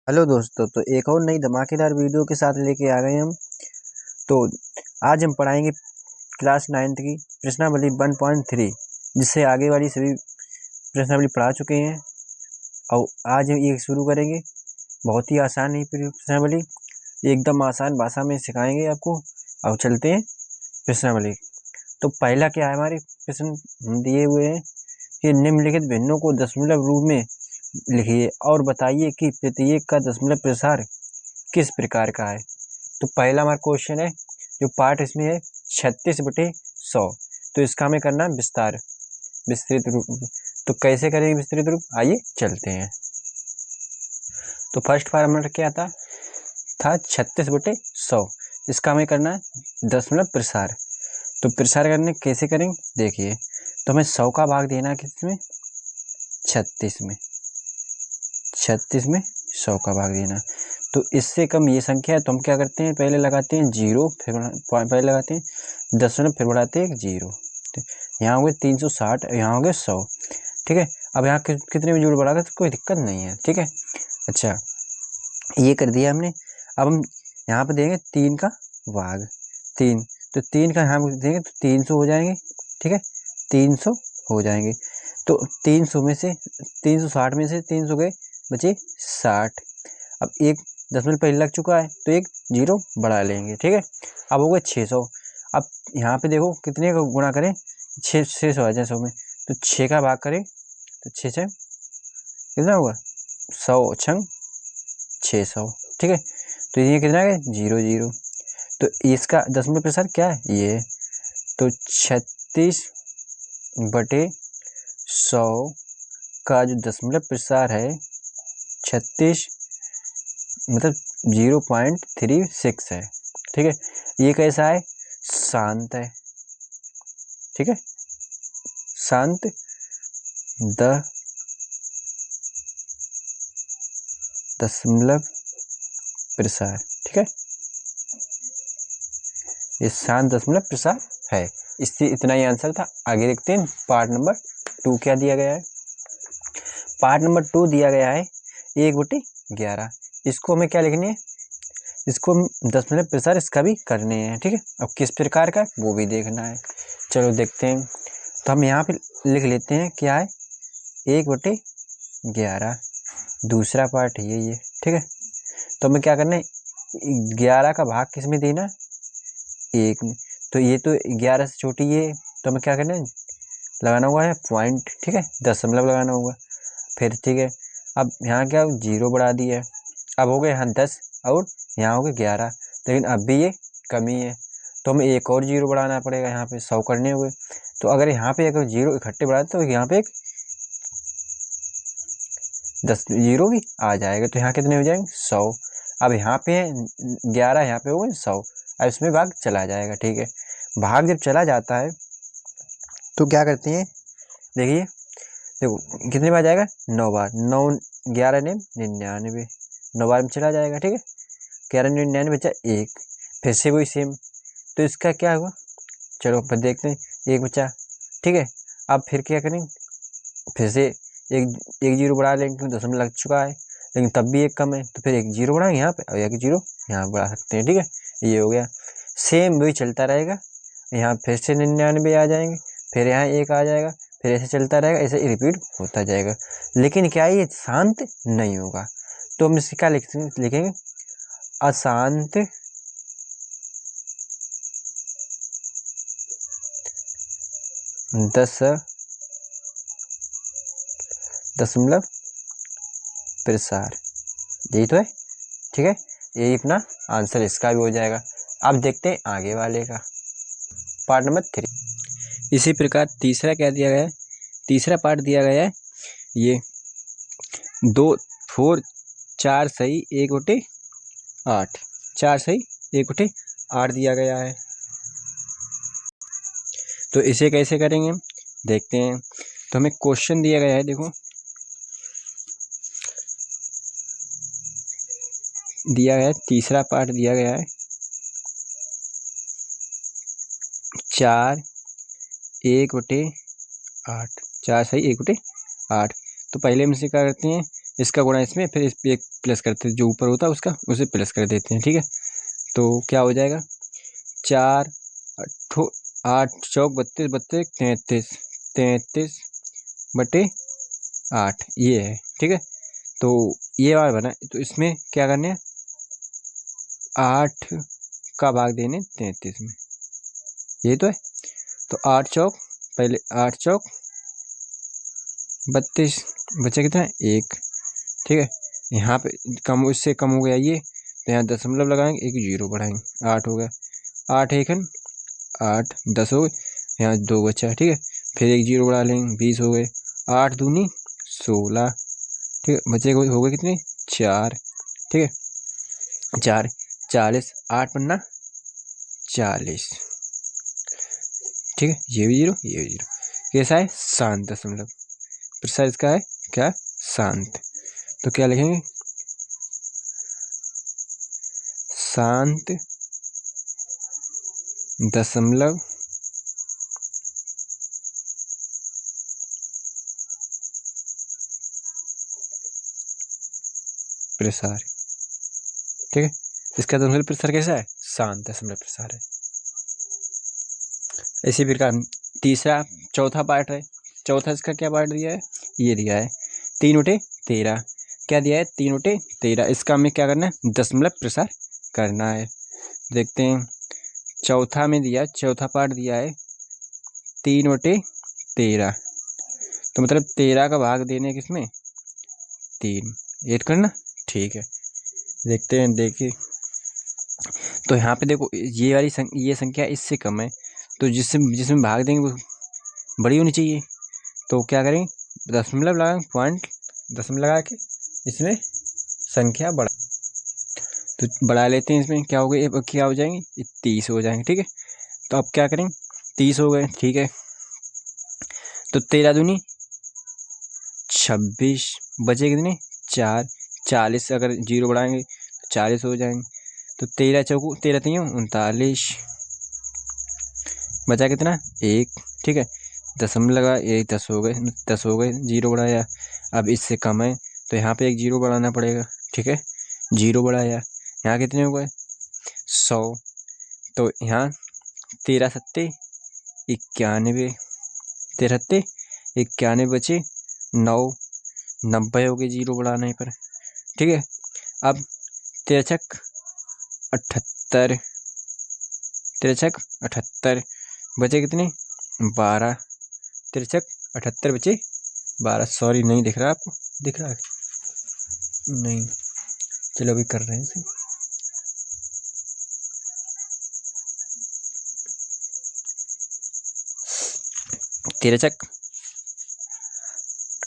Hello दोस्तों, तो एक और नई धमाकेदार वीडियो के साथ लेके आ गए हम। तो आज हम पढ़ाएंगे क्लास 9th की प्रश्नावली 1.3, जिससे आगे वाली सभी प्रश्नावली पढ़ा चुके हैं। और आज हम ये शुरू करेंगे। बहुत ही आसान है प्रश्नावली, एकदम आसान भाषा में सिखाएंगे आपको। और चलते हैं प्रश्नावली। तो पहला क्या है, हमारे प्रश्न दिए हुए हैं कि निम्नलिखित भिन्नों को दशमलव रूप में लिखिए और बताइए कि प्रत्येक का दशमलव प्रसार किस प्रकार का है। तो पहला हमारा क्वेश्चन है, जो पार्ट इसमें है 36/100। तो इसका हमें करना है विस्तृत रूप। तो कैसे करेंगे विस्तृत रूप, आइए चलते हैं। तो फर्स्ट फार्मूला क्या था 36/100। इसका हमें करना है दशमलव प्रसार। तो प्रसार करने कैसे करेंगे देखिए। तो हमें 100 का भाग देना है किसमें, 36 में। 36 में 100 का भाग देना। तो इससे कम ये संख्या है, तो हम क्या करते हैं, पहले लगाते हैं जीरो, फिर पहले लगाते हैं दशमलव, फिर बढ़ाते हैं 1 जीरो। यहाँ हो गए 360, यहाँ हो गए 100। ठीक है, अब यहाँ कितने में जोड़ बढ़ा तो कोई दिक्कत नहीं है। ठीक है, अच्छा ये कर दिया हमने। अब हम यहाँ पे देंगे 3 का भाग 3। तो 3 का यहाँ देंगे तो 300 हो जाएंगे। ठीक है, 300 हो जाएंगे। तो 300 में से 360 में से 300 गए, बचे 60। अब एक दशमलव पहले लग चुका है तो एक जीरो बढ़ा लेंगे। ठीक है, अब हो गए 600। अब यहाँ पे देखो कितने को गुणा करें, 600 है 100 में, तो 6 का भाग करें तो 6 से कितना होगा, 100 छंग 600। ठीक है, तो ये कितना है, जीरो जीरो। तो इसका दशमलव प्रसार क्या है, ये। तो 36/100 का जो दशमलव प्रसार है 36 मतलब 0.36 है। ठीक है, ये कैसा है, शांत है। ठीक है, शांत दशमलव प्रसार। ठीक है, ये शांत दशमलव प्रसार है। इससे इतना ही आंसर था। आगे देखते हैं पार्ट नंबर 2 क्या दिया गया है। पार्ट नंबर 2 दिया गया है 1/11। इसको हमें क्या लिखनी है, इसको दशमलव प्रसार इसका भी करने हैं। ठीक है, अब किस प्रकार का वो भी देखना है। चलो देखते हैं। तो हम यहाँ पे लिख लेते हैं क्या है, 1/11। दूसरा पार्ट ये। ठीक है, तो हमें क्या करना है, 11 का भाग किस में देना है, 1 में। तो ये तो 11 से छोटी है, तो हमें क्या करना है, लगाना हुआ है पॉइंट। ठीक है, दशमलव लगाना होगा फिर। ठीक है, अब यहाँ क्या जीरो बढ़ा दिया है। अब हो गए यहाँ 10 और यहाँ हो गए 11, लेकिन अब भी ये कमी है, तो हमें एक और जीरो बढ़ाना पड़ेगा। यहाँ पे 100 करने हुए, तो अगर यहाँ पे अगर जीरो इकट्ठे बढ़ाते तो यहाँ पे एक 10 जीरो भी आ जाएगा। तो यहाँ कितने हो जाएंगे, 100। अब यहाँ पे 11, यहाँ पे हो गए 100। अब इसमें भाग चला जाएगा। ठीक है, भाग जब चला जाता है तो क्या करते हैं, देखिए देखो कितने बार जाएगा, 9 बार। 9 11 ने 99, 9 बार में चला जाएगा। ठीक है, 11 99 बचा 1, फिर से वही सेम। तो इसका क्या हुआ, चलो फिर देखते हैं, 1 बचा। ठीक है, अब फिर क्या करेंगे, फिर से एक एक जीरो बढ़ा लेंगे क्योंकि दशमलव लग चुका है, लेकिन तब भी एक कम है, तो फिर एक जीरो बढ़ाएंगे यहाँ पे और एक जीरो यहाँ बढ़ा सकते हैं। ठीक है, ये हो गया। सेम वही चलता रहेगा, यहाँ फिर से 99 आ जाएंगे, फिर यहाँ 1 आ जाएगा, फिर ऐसे चलता रहेगा, ऐसे रिपीट होता जाएगा। लेकिन क्या ये शांत नहीं होगा, तो हम इसका लिखेंगे अशांत दशमलव प्रसार। यही तो है। ठीक है, यही अपना आंसर इसका भी हो जाएगा। अब देखते हैं आगे वाले का, पार्ट नंबर 3। इसी प्रकार तीसरा क्या दिया गया है, तीसरा पार्ट दिया गया है ये 4 सही 1/8, 4 सही 1/8 दिया गया है। तो इसे कैसे करेंगे देखते हैं। तो हमें क्वेश्चन दिया गया है, देखो दिया गया है, तीसरा पार्ट दिया गया है 4 1/8, 4 सही 1/8। तो पहले हम इसे क्या करते हैं, इसका गुणा इसमें, फिर इस पे एक प्लस करते हैं, जो ऊपर होता है उसका उसे प्लस कर देते हैं। ठीक है, तो क्या हो जाएगा 4 8 चौक 32 32 33 33 बटे 8 ये है। ठीक है, तो ये बार बना, तो इसमें क्या करने हैं 8 का भाग देने 33 में, ये तो है। तो 8 चौक पहले 8 चौक 32 बचा कितना 1। ठीक है, यहाँ पे कम, उससे कम हो गया ये, तो यहाँ दशमलव लगाएंगे, एक जीरो बढ़ाएंगे, 8 हो गया। 8 एकन 8 10 हो गए, यहाँ 2 बचा। ठीक है, फिर एक जीरो बढ़ा लेंगे, 20 हो गए। 8 दूनी 16। ठीक है, बचे हो गए कितने 4। ठीक है, 4 40, 8 पन्ना 40। ठीक है, ये भी जीरो ये भी जीरो, कैसा है शांत दशमलव। प्रसार इसका है क्या शांत। तो क्या लिखेंगे शांत दशमलव प्रसार। ठीक है, इसका दशमलव प्रसार कैसा है शांत दशमलव प्रसार है। इसी प्रकार तीसरा चौथा पार्ट है। चौथा इसका क्या पार्ट दिया है, ये दिया है 3/13। क्या दिया है 3/13। इसका हमें क्या करना है दशमलव प्रसार करना है। देखते हैं, चौथा में दिया, चौथा पार्ट दिया है 3/13, तो मतलब 13 का भाग देने किसमें 3, ऐड करना। ठीक है, देखते हैं, देखिए तो यहाँ पे देखो ये वाली ये संख्या इससे कम है, तो जिसमें भाग देंगे वो बड़ी होनी चाहिए। तो क्या करेंगे दशमलव लगाएंगे, पॉइंट दशमलव लगा के इसमें संख्या बढ़ा, तो बढ़ा लेते हैं। इसमें क्या हो गया, क्या हो जाएंगे 30 हो जाएंगे। ठीक है, तो अब क्या करें 30 हो गए। ठीक है, तो 13 दूनी 26, बचे कितने 4। 40 अगर जीरो बढ़ाएंगे तो 40 हो जाएंगे। तो 13 चौको 13 तीन 39, बचा कितना 1। ठीक है, दशमलव लगा, ये 10 हो गए, 10 हो गए, जीरो बढ़ाया। अब इससे कम है तो यहाँ पे एक जीरो बढ़ाना पड़ेगा। ठीक है, जीरो बढ़ाया, यहाँ कितने हो गए 100। तो यहाँ 13 सत्ते 91, 13 सत्ते 91 बचे 9, 90 हो गए जीरो बढ़ाने पर। ठीक है, अब 13 छक 78, 13 छक 78 बचे कितने 12, 13 छक 78 बचे 12। सॉरी नहीं दिख रहा आपको, दिख रहा है नहीं, चलो अभी कर रहे हैं इसे। 13 छक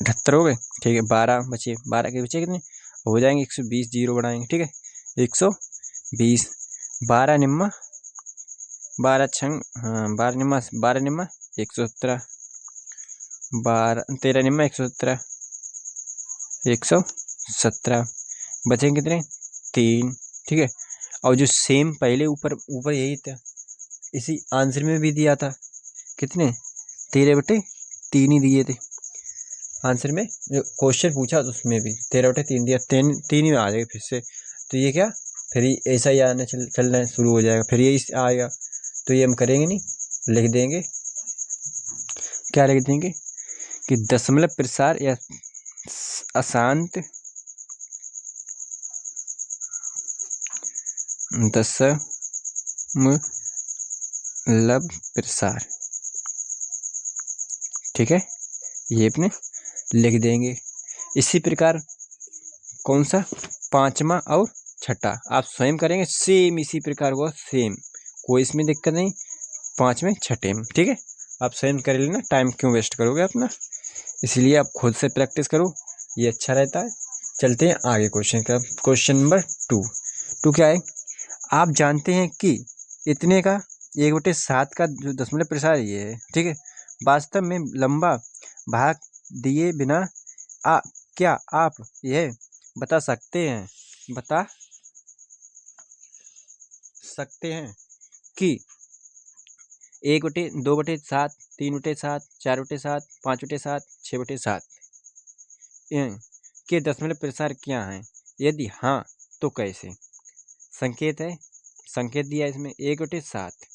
78 हो गए। ठीक है, 12 बचे, 12 के बचे कितने हो जाएंगे 120, जीरो बढ़ाएंगे। ठीक है, 120, 12 निम्मा 12 छंग, हाँ 12 निम्मा 12 निम्मा 117, 12 13 निम्मा 117, 117 बचे कितने 3। ठीक है, और जो सेम पहले ऊपर ऊपर यही था, इसी आंसर में भी दिया था कितने 13/3 ही दिए थे आंसर में। जो क्वेश्चन पूछा तो उसमें भी 13/3 दिया, 3 ही में आ जाएगा फिर से। तो ये क्या फिर ऐसा ही आना चलना शुरू हो जाएगा, फिर यही आएगा। तो ये हम करेंगे नहीं, लिख देंगे, क्या लिख देंगे कि दशमलव प्रसार या अशांत दशमलव प्रसार। ठीक है, ये अपने लिख देंगे। इसी प्रकार कौन सा पांचवा और छठा आप स्वयं करेंगे, सेम इसी प्रकार वो सेम, कोई इसमें दिक्कत नहीं, पांचवें छठे में। ठीक है, आप स्वयं कर लेना, टाइम क्यों वेस्ट करोगे अपना, इसलिए आप खुद से प्रैक्टिस करो, ये अच्छा रहता है। चलते हैं आगे क्वेश्चन का। क्वेश्चन नंबर 2 क्या है, आप जानते हैं कि इतने का 1/7 का जो दशमलव प्रसार ये है। ठीक है, वास्तव में लंबा भाग दिए बिना क्या आप यह बता सकते हैं कि 1/2/7, 3/7, 4/7, 5/7, 6/7 के दशमलव प्रसार क्या हैं? यदि हाँ तो कैसे? संकेत है, संकेत दिया है इसमें 1/7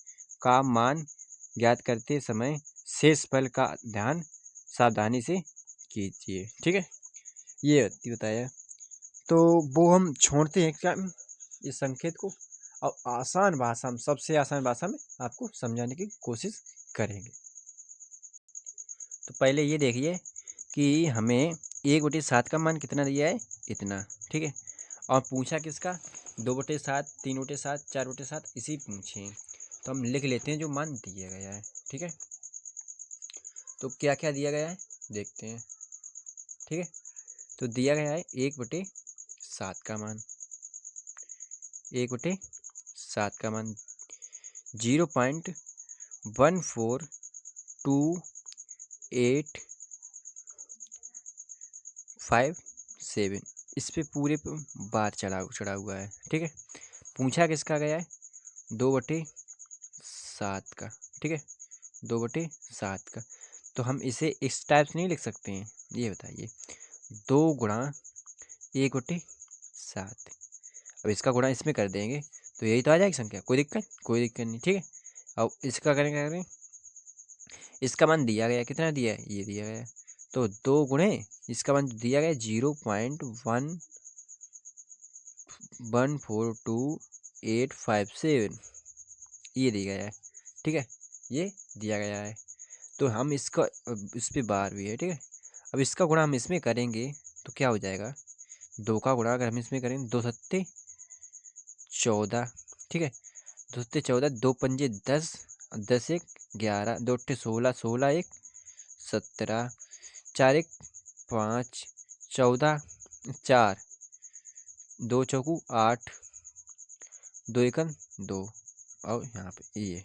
का मान ज्ञात करते समय शेष फल का ध्यान सावधानी से कीजिए। ठीक है, ये बताया। तो वो हम छोड़ते हैं क्या इस संकेत को, और आसान भाषा में, सबसे आसान भाषा में आपको समझाने की कोशिश करेंगे। तो पहले ये देखिए कि हमें 1/7 का मान कितना दिया है, इतना। ठीक है, और पूछा किसका, 2/7, 3/7, 4/7, इसी पूछे। तो हम लिख लेते हैं जो मान दिया गया है। ठीक है, तो क्या क्या दिया गया है देखते हैं। ठीक है, तो दिया गया है 1/7 का मान, 1/7 का मान 0.1428557, इस पे पूरे पे बार चढ़ा हुआ है। ठीक है, पूछा किसका गया है, 2/7 का। ठीक है, 2/7 का। तो हम इसे इस टाइप से नहीं लिख सकते हैं, ये बताइए, 2 गुणा 1/7। अब इसका गुणा इसमें कर देंगे तो यही तो आ जाएगी संख्या, कोई दिक्कत नहीं। ठीक है, अब इसका करेंगे, क्या करें, इसका मान दिया गया, कितना दिया है, ये दिया गया, तो 2 गुणे इसका मान दिया गया 0.1428557, ये दिया गया है। ठीक है, ये दिया गया है। तो हम इसका, इस पर बार भी है। ठीक है, अब इसका गुणा हम इसमें करेंगे तो क्या हो जाएगा, 2 का गुणा अगर हम इसमें करेंगे, 2 सत्ते 14। ठीक है, 2 सत्ते 14, 2 पंजे 10, 10 एक 11, 2 अट्ठे 16, 16 एक 17, 4 एक 5, 14, 4, 2 चौकू 8, 2 एकम 2, और यहाँ पे ये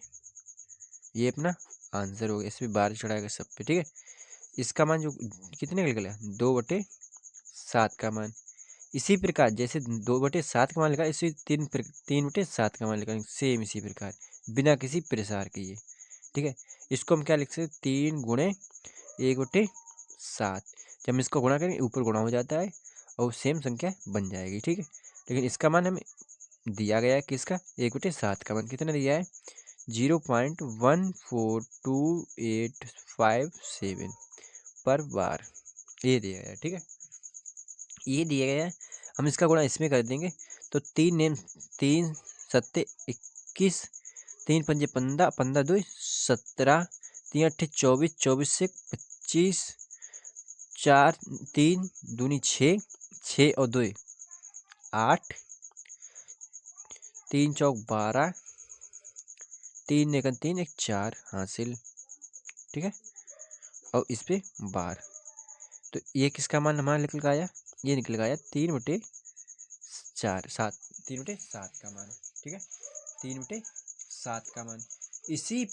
अपना आंसर हो गया। इस पर बार चढ़ाएगा सब पे। ठीक है, इसका मान जो कितने का निकला, 2/7 का मान। इसी प्रकार जैसे 2/7 का मान लिखा, इसी 3/7 का मान लिखा, सेम इसी प्रकार बिना किसी प्रसार के ये। ठीक है, इसको हम क्या लिख सकते, 3 गुणे 1/7। जब हम इसको गुणा करेंगे ऊपर गुणा हो जाता है और सेम संख्या बन जाएगी। ठीक है, लेकिन इसका मान हमें दिया गया है किसका, 1/7 का मान कितना दिया है, 0.1428557 पर बार, ये दिया गया है। ठीक है, ये दिया गया है। हम इसका गुणा इसमें कर देंगे तो 3 सत्ते 21, 3 पंजे 15, 15 दो 17, 3 अट्ठे 24, 24 से 25, 4 3 दूनी 6, 6 और 2 8, 3 चौक 12, 3 एकन 3 एक 4 हासिल। ठीक है, और इस पे बार, तो ये किसका मान हमारा निकल के आया, ये निकल गया 3/7 का मान। ठीक है, 3/7 का मान। इसी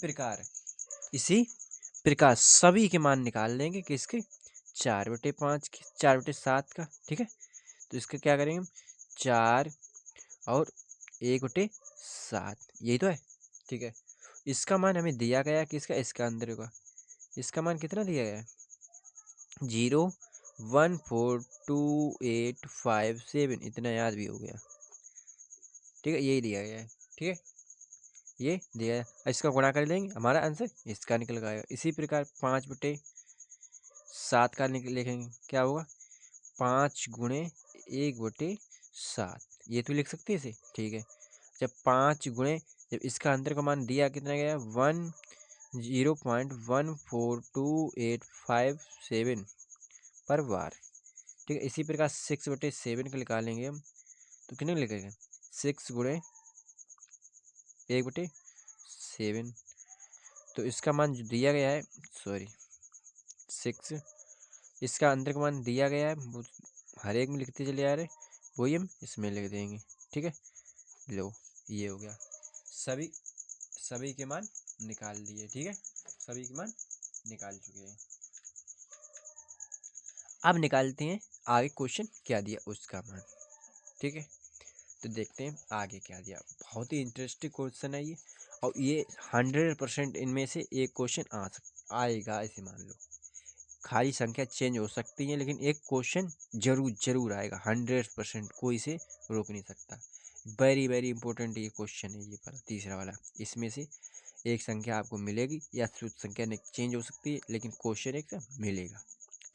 प्रकार सभी के मान निकाल लेंगे किसके, 4/5 के, 4/7 का। ठीक है, तो इसका क्या करेंगे हम, 4 और 1/7, यही तो है। ठीक है, इसका मान हमें दिया गया किसका, इसका अंदर होगा, इसका मान कितना दिया गया है, 0.1428557, इतना याद भी हो गया। ठीक है, यही दिया गया है। ठीक है, ये दिया है, इसका गुणा कर लेंगे, हमारा आंसर इसका निकल गया। इसी प्रकार 5/7 का लिखेंगे, क्या होगा, 5 गुणे 1/7, ये तो लिख सकते हैं इसे। ठीक है, जब 5 गुणे, जब इसका अंदर का मान दिया कितना गया, 0.1428557 पर बार। ठीक है, इसी प्रकार 6/7 का निकालेंगे हम, तो कितने लिखेंगे, 6 गुणे 1/7, तो इसका मान जो दिया गया है, 6, इसका अंदर का मान दिया गया है, वो हर एक में लिखते चले आ रहे, वही हम इसमें लिख देंगे। ठीक है, लो ये हो गया, सभी के मान निकाल लिए। ठीक है, सभी के मान निकाल चुके हैं। अब निकालते हैं आगे क्वेश्चन क्या दिया उसका मान। ठीक है, तो देखते हैं आगे क्या दिया। बहुत ही इंटरेस्टिंग क्वेश्चन है ये, और ये 100% इनमें से एक क्वेश्चन आएगा, ऐसे मान लो। खाली संख्या चेंज हो सकती है, लेकिन एक क्वेश्चन जरूर आएगा 100%, कोई से रोक नहीं सकता। वेरी वेरी इंपॉर्टेंट ये क्वेश्चन है, ये पर तीसरा वाला। इसमें से एक संख्या आपको मिलेगी या शुद्ध संख्या चेंज हो सकती है, लेकिन क्वेश्चन एक मिलेगा।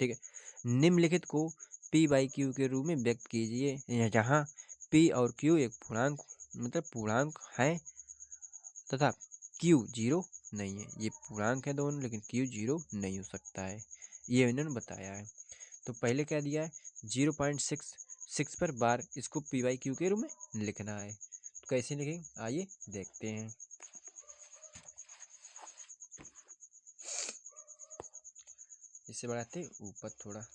ठीक है, निम्नलिखित को पी बाई क्यू के रूप में व्यक्त कीजिए, जहाँ पी और क्यू एक पूर्णांक पूर्णांक है तथा क्यू जीरो नहीं है। ये पूर्णांक है दोनों, लेकिन क्यू जीरो नहीं हो सकता है, ये इन्होंने बताया है। तो पहले क्या दिया है, 0.66 पर बार, इसको पी बाई क्यू के रूप में लिखना है। तो कैसे लिखेंगे आइए देखते हैं। इससे बढ़ाते ऊपर थोड़ा।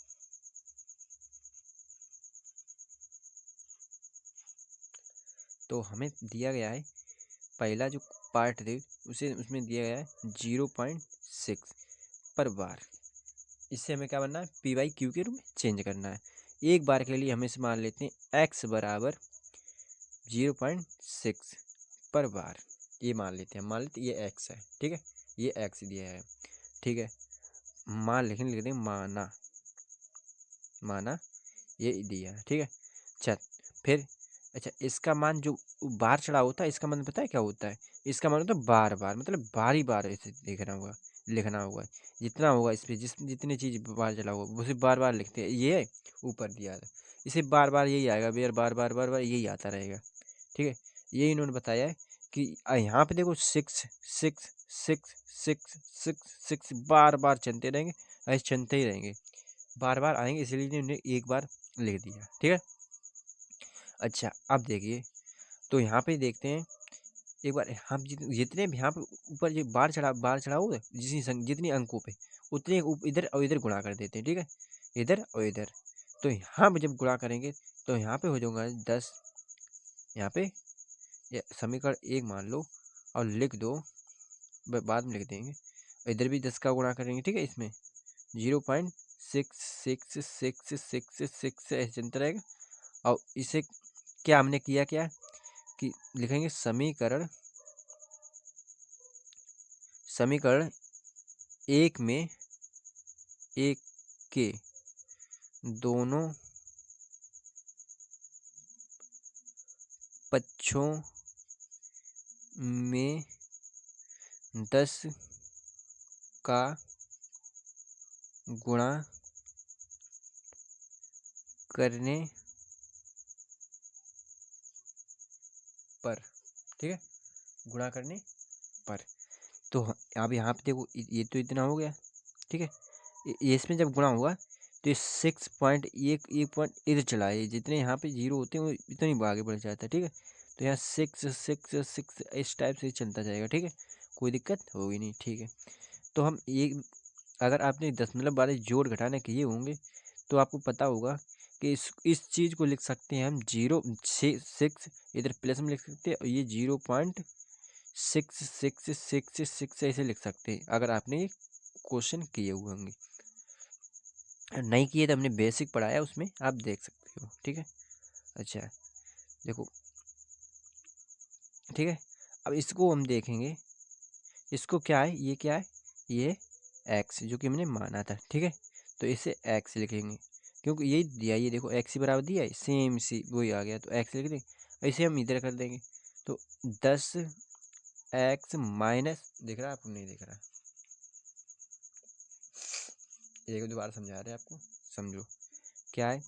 तो हमें दिया गया है पहला जो पार्ट थे उसमें दिया गया है 0.6 पर बार। इससे हमें क्या बनना है, पी बाई क्यू के रूप में चेंज करना है। एक बार के लिए हम इसे मान लेते हैं x बराबर 0.6 पर बार, ये मान लेते हैं। मान लेते ये x है, ठीक है, ये x दिया है, ठीक है। लिख दें माना ये दिया है, ठीक है। चल फिर अच्छा, इसका मान जो बार चढ़ा होता है, इसका मान पता है क्या होता है, इसका मान होता है बार बार, मतलब बारी बार ऐसे लिखना होगा जितना होगा इस पर, जितनी चीज बार चला होगा उसे बार बार लिखते हैं। ये ऊपर दिया है, इसे बार बार यही आएगा, बार बार बार बार यही आता रहेगा, ठीक है। ये इन्होंने बताया है कि यहाँ पे देखो 6 बार बार चलते रहेंगे, ऐसे चलते ही रहेंगे, बार बार आएंगे, इसलिए इन्होंने एक बार लिख दिया, ठीक है। अच्छा अब देखिए, तो यहाँ पे देखते हैं एक बार, हम जितने भी यहाँ पे ऊपर जो बार चढ़ा होगा जितनी अंकों पे, उतने इधर और इधर गुणा कर देते हैं, ठीक है, इधर और इधर। तो यहाँ पे जब गुणा करेंगे तो यहाँ पे हो जाऊंगा 10, यहाँ पे समीकरण 1 मान लो और लिख दो, बाद में लिख देंगे। इधर भी 10 का गुणा करेंगे, ठीक है, इसमें 0.6666 ऐसे चलता रहेगा। और इसे क्या हमने किया क्या कि लिखेंगे समीकरण एक में एक के दोनों पक्षों में 10 का गुणा करने पर, ठीक है, गुणा करने पर। तो अब यहाँ पे देखो ये तो इतना हो गया, ठीक है। इसमें जब गुणा हुआ तो ये 6.1 इधर चला है, जितने यहाँ पे जीरो होते हैं वो इतनी आगे बढ़ जाता है, ठीक है। तो यहाँ 6 इस टाइप से चलता जाएगा, ठीक है, कोई दिक्कत होगी नहीं, ठीक है। तो हम एक, अगर आपने दशमलव वाले जोड़ घटाने किए होंगे तो आपको पता होगा कि इस चीज़ को लिख सकते हैं हम 0.6 इधर प्लस में लिख सकते हैं, और ये 0.66666 ऐसे लिख सकते हैं, अगर आपने ये क्वेश्चन किए हुए होंगे। नहीं किए तो हमने बेसिक पढ़ाया, उसमें आप देख सकते हो, ठीक है। अच्छा देखो, ठीक है, अब इसको हम देखेंगे, इसको क्या है, ये क्या है, ये x जो कि हमने माना था, ठीक है। तो इसे x लिखेंगे क्योंकि यही दिया, ये देखो x बराबर दिया है, सेम सी वही आ गया, तो x लिख देंगे। ऐसे हम इधर कर देंगे, तो 10x माइनस, दिख रहा है आपको, नहीं दिख रहा, एक दोबारा समझा रहे हैं आपको, समझो क्या है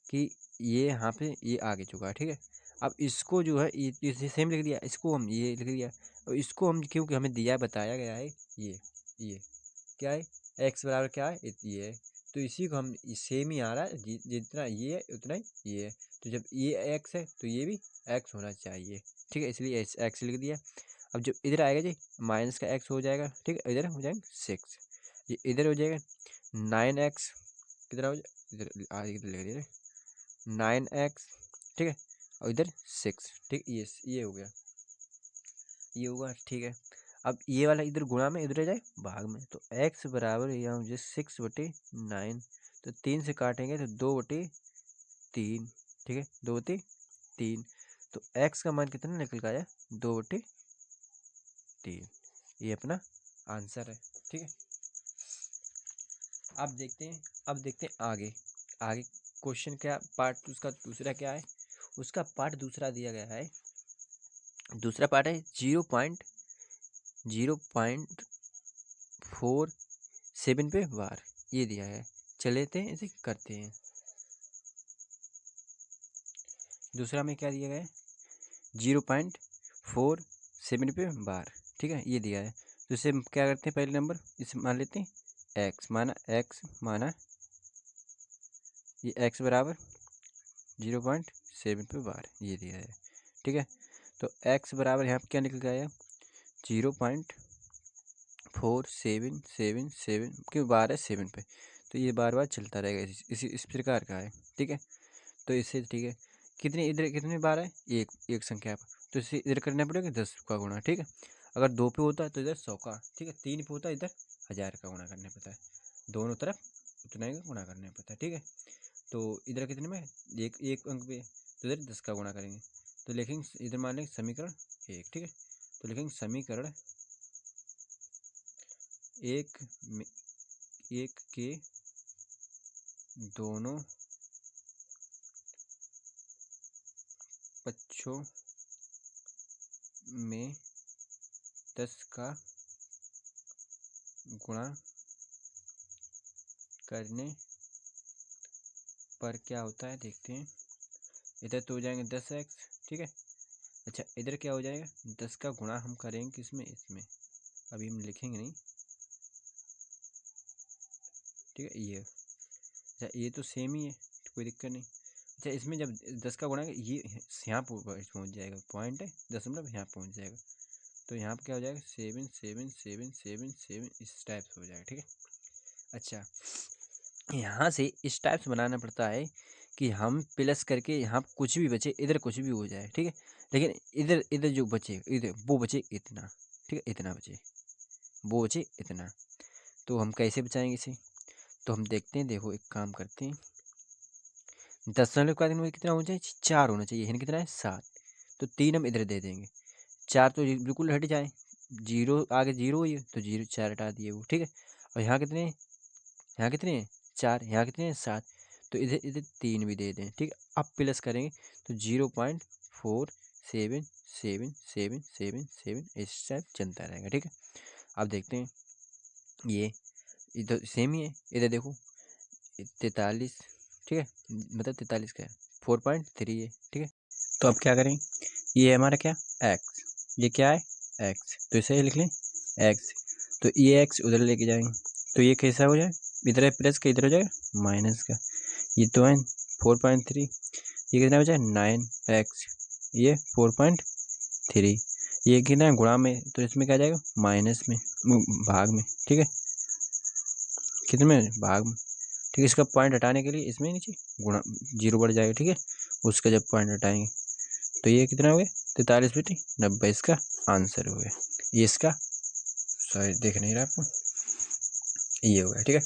कि ये यहाँ पे ये आगे चुका है, ठीक है। अब इसको जो है इसे सेम लिख दिया, इसको हम ये लिख दिया, और इसको हम क्योंकि हमें दिया बताया गया है ये क्या है, x बराबर क्या है, ये है, तो इसी को हम सेम ही आ रहा है, जितना ये है उतना ही ये है। तो जब ये x है तो ये भी x होना चाहिए, ठीक है, इसलिए x लिख दिया। अब जब इधर आएगा जी माइनस का x हो जाएगा, ठीक है, इधर हो जाएगा 6, ये इधर हो जाएगा 9x, किधर हो जाए इधर आगे इधर लिख दिया 9x, ठीक है, और इधर 6, ठीक, ये हो गया, ये होगा, ठीक है। अब ये वाला इधर गुणा में, इधर जाए भाग में, तो x बराबर यहाँ मुझे 6/9, तो 3 से काटेंगे तो 2/3, ठीक है, 2/3, तो x का मान कितना निकल के आया 2/3, ये अपना आंसर है, ठीक है। अब देखते हैं आगे क्वेश्चन क्या पार्ट उसका दूसरा क्या है। उसका पार्ट दूसरा दिया गया है, दूसरा पार्ट है 0.47 पे वार, ये दिया है। चलेते हैं इसे करते हैं। दूसरा में क्या दिया गया है, 0.47 पे बार, ठीक है, ये दिया है। तो इसे हम क्या करते हैं, पहले नंबर इसे मान लेते हैं x माना ये x बराबर 0.7 पे बार, ये दिया है, ठीक है। तो x बराबर यहाँ पे क्या निकल गया है, 0.4777 क्यों बार है 7 पे, तो ये बार बार चलता रहेगा, इस प्रकार का है, ठीक है। तो इससे ठीक है, कितने बार है, एक संख्या पर, तो इसे इधर करना पड़ेगा 10 का गुणा, ठीक है। अगर 2 पे होता है तो इधर 100 का, ठीक है। 3 पे होता है इधर 1000 का गुणा करना पड़ता है, दोनों तरफ उतना ही गुणा करना पड़ता है, ठीक है। तो इधर कितने में, एक अंक पे, तो इधर 10 का गुणा करेंगे, तो लिखेंगे इधर मान लेंगे समीकरण 1, ठीक है। तो लिखेंगे समीकरण 1 के दोनों पक्षों में 10 का गुणा करने पर क्या होता है, देखते हैं। इधर तो हो जाएंगे 10x, ठीक है। अच्छा इधर क्या हो जाएगा, 10 का गुणा हम करेंगे किसमें, इसमें, अभी हम लिखेंगे नहीं, ठीक है। ये अच्छा ये तो सेम ही है, कोई दिक्कत नहीं। अच्छा इसमें जब 10 का गुणा ये यहाँ पहुँच जाएगा, पॉइंट है दशमलव यहाँ पहुँच जाएगा, तो यहाँ पर क्या हो जाएगा 7 7 7 7 7 इस टाइप से हो जाएगा, ठीक है। अच्छा यहाँ से इस टाइप से बनाना पड़ता है कि हम प्लस करके यहाँ कुछ भी बचे, इधर कुछ भी हो जाए, ठीक है। लेकिन इधर जो बचे, इधर वो बचे इतना, ठीक है, इतना बचे, वो बचे इतना। तो हम कैसे बचाएंगे इसे, तो हम देखते हैं, देखो एक काम करते हैं, दशमलव का दिन में कितना होना चाहिए, 4 होना चाहिए, यानी कितना है 7, तो 3 हम इधर दे देंगे, 4 तो बिल्कुल हट जाए, 0 आगे 0 हुई है तो 0 4 हटा दिए वो, ठीक है। और यहाँ कितने हैं, 4, यहाँ कितने हैं 7, तो इधर इधर 3 भी दे दें, ठीक है। अब प्लस करेंगे तो 0.477777 इस टाइप चलता रहेगा, ठीक है। अब देखते हैं, ये इधर सेम ही है, इधर देखो 43, ठीक है, मतलब 43 का है 4.3 है, ठीक है। तो अब क्या करें, ये है हमारा क्या x, ये क्या है x, तो इसे लिख लें x, तो ये x उधर लेके जाएंगे, तो ये कैसा हो जाए, इधर है प्लस का, इधर हो जाएगा माइनस का, ये तो है 4.3, ये कितना हो जाए 9x, ये 4.3, ये कितना है गुणा में, तो इसमें क्या जाएगा माइनस में, भाग में, ठीक है, कितने में भाग में, ठीक है। इसका पॉइंट हटाने के लिए इसमें नीचे गुणा 0 बढ़ जाएगा, ठीक है, उसका जब पॉइंट हटाएंगे तो ये कितना हो गया 43 बटे 90, इसका आंसर हो गया, ये इसका, सॉरी देख नहीं रहा आपको, ये हो गया, ठीक है।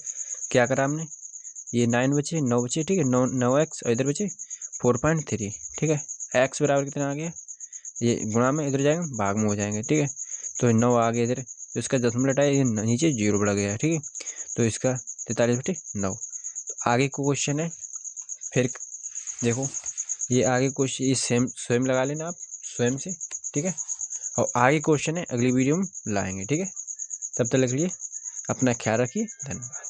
क्या करा हमने, ये 9 बचे 9 बचे, ठीक है, 9x और इधर बचे 4.3, ठीक है। x बराबर कितना आ गया, ये गुणा में इधर जाएंगे भाग में हो जाएंगे, ठीक है। तो 9 आ गया इधर, तो इसका दशमलव हटाया, ये नीचे 0 बढ़ गया, ठीक है, तो इसका 43 बटे 9। तो आगे को क्वेश्चन है, फिर देखो ये आगे क्वेश्चन, ये स्वयं लगा लेना आप स्वयं से, ठीक है। और आगे क्वेश्चन है अगली वीडियो में लाएंगे, ठीक है। तब तक के लिए अपना ख्याल रखिए, धन्यवाद।